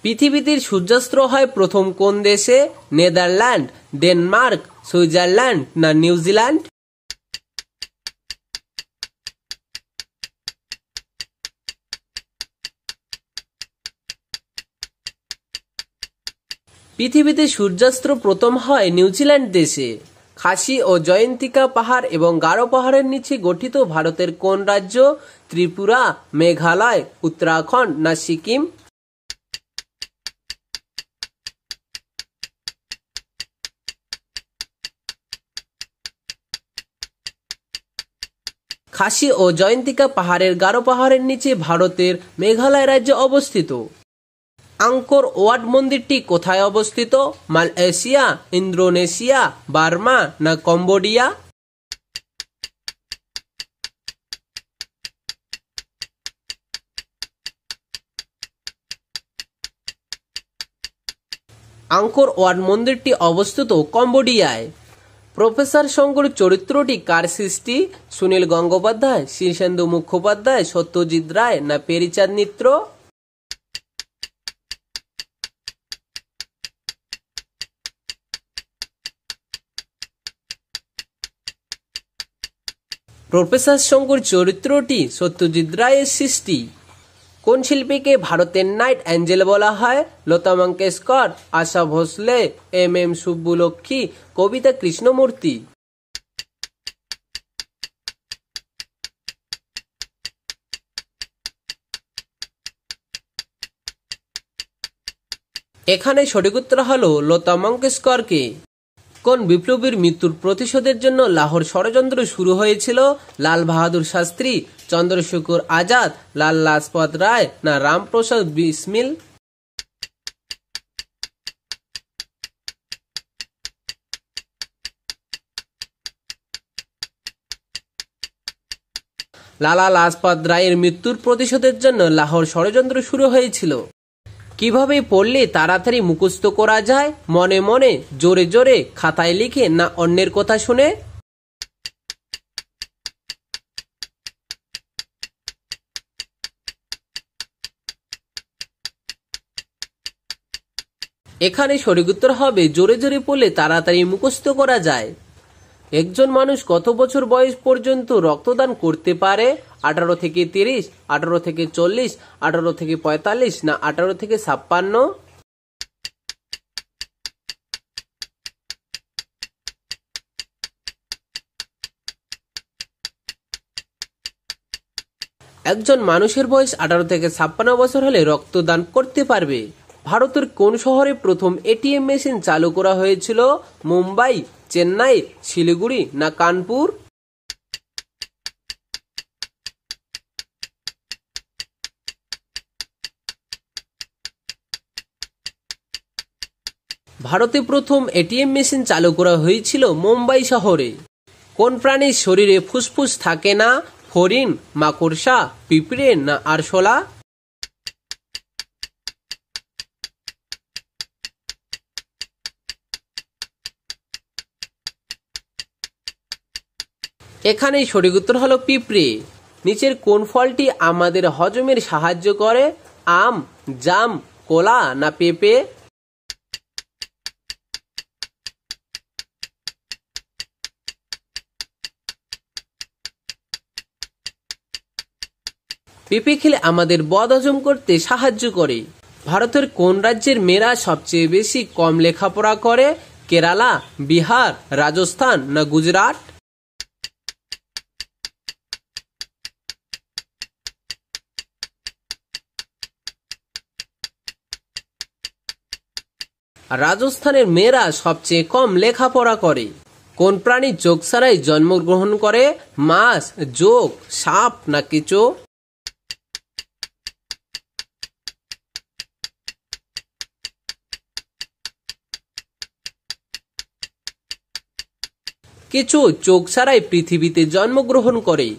পৃথিবীতে সূর্যাস্ত হয় প্রথম কোন দেশে? নেদারল্যান্ড, ডেনমার্ক, সুইজারল্যান্ড না নিউজিল্যান্ড? পৃথিবীতে সূর্যাস্ত প্রথম হয় নিউজিল্যান্ড দেশে। খাসি ও জয়ন্তিকা পাহাড় এবং গারো পাহাড়ের নিচে গঠিত ভারতের কোন রাজ্য? ত্রিপুরা, মেঘালয়, উত্তরাখণ্ড না সিকিম? খাসি ও জয়ন্তিকা পাহাড়ের গারো পাহাড়ের নিচে ভারতের মেঘালয় রাজ্যে অবস্থিত। আঙ্কর ওয়াট মন্দিরটি কোথায় অবস্থিত? মালয়েশিয়া, ইন্দোনেশিয়া, বার্মা না কম্বোডিয়া? আঙ্কর ওয়াট মন্দিরটি অবস্থিত কম্বোডিয়ায়। প্রফেসর শঙ্কর চরিত্রটি কার সৃষ্টি? সুনীল গঙ্গোপাধ্যায়, শীর্ষেন্দু মুখোপাধ্যায়, সত্যজিৎ রায় না পেরিচাঁদ মিত্র? প্রফেসর শঙ্কর চরিত্রটি সত্যজিৎ রায়ের সৃষ্টি। কোন শিল্পীকে ভারতের নাইট অ্যাঞ্জেল বলা হয়? লতা মঙ্গেশকর, আশা ভোসলে, এম সুব্বুলক্ষ্মী, কবিতা কৃষ্ণমূর্তি? এখানে সঠিক উত্তর হলো লতা মঙ্গেশকরকে। কোন বিপ্লবীর মৃত্যুর প্রতিশোধের জন্য লাহোর ষড়যন্ত্র শুরু হয়েছিল? লাল বাহাদুর শাস্ত্রী, চন্দ্রশেখর আজাদ, লাল লাজপত রায় না রামপ্রসাদ বিসমিল? লালা লাজপত রায়ের মৃত্যুর প্রতিশোধের জন্য লাহোর ষড়যন্ত্র শুরু হয়েছিল। কিভাবে পড়লে তাড়াতাড়ি মুখস্থ করা যায়? মনে মনে, জোরে জোরে, খাতায় লিখে না অন্যের কথা শুনে? এখানে সঠিক উত্তর হবে জোরে জোরে পড়লে তাড়াতাড়ি মুখস্থ করা যায়। একজন মানুষ কত বছর বয়স পর্যন্ত রক্তদান করতে পারে? 18 থেকে 30, 18 থেকে 40, 18 থেকে 45 না 18 থেকে 56? একজন মানুষের বয়স 18 থেকে 56 বছর হলে রক্তদান করতে পারবে। ভারতের কোন শহরে প্রথম এটিএম মেশিন চালু করা হয়েছিল? মুম্বাই, চেন্নাই, শিলিগুড়ি না কানপুর? ভারতে প্রথম এটিএম মেশিন চালু করা হয়েছিল মুম্বাই শহরে। কোন প্রাণীর শরীরে ফুসফুস থাকে না? হরিণ, মাকড়সা, পিঁপড়ে না আরশোলা? এখানে সঠিক উত্তর হলো পিঁপড়ে। নিচের কোন ফলটি আমাদের হজমের সাহায্য করে? আম, জাম, কলা না পেঁপে? পেঁপে খেলে আমাদের বদহজম করতে সাহায্য করে। ভারতের কোন রাজ্যের মেয়েরা সবচেয়ে বেশি কম লেখাপড়া করে? কেরালা, বিহার, রাজস্থান না গুজরাট? রাজস্থানের মেয়েরা সবচেয়ে কম লেখাপড়া করে। কোন প্রাণী চোখ ছাড়াই জন্মগ্রহণ করে? মাছ, জোক, সাপ না কেঁচো? কেঁচো চোখ ছাড়াই পৃথিবীতে জন্মগ্রহণ করে।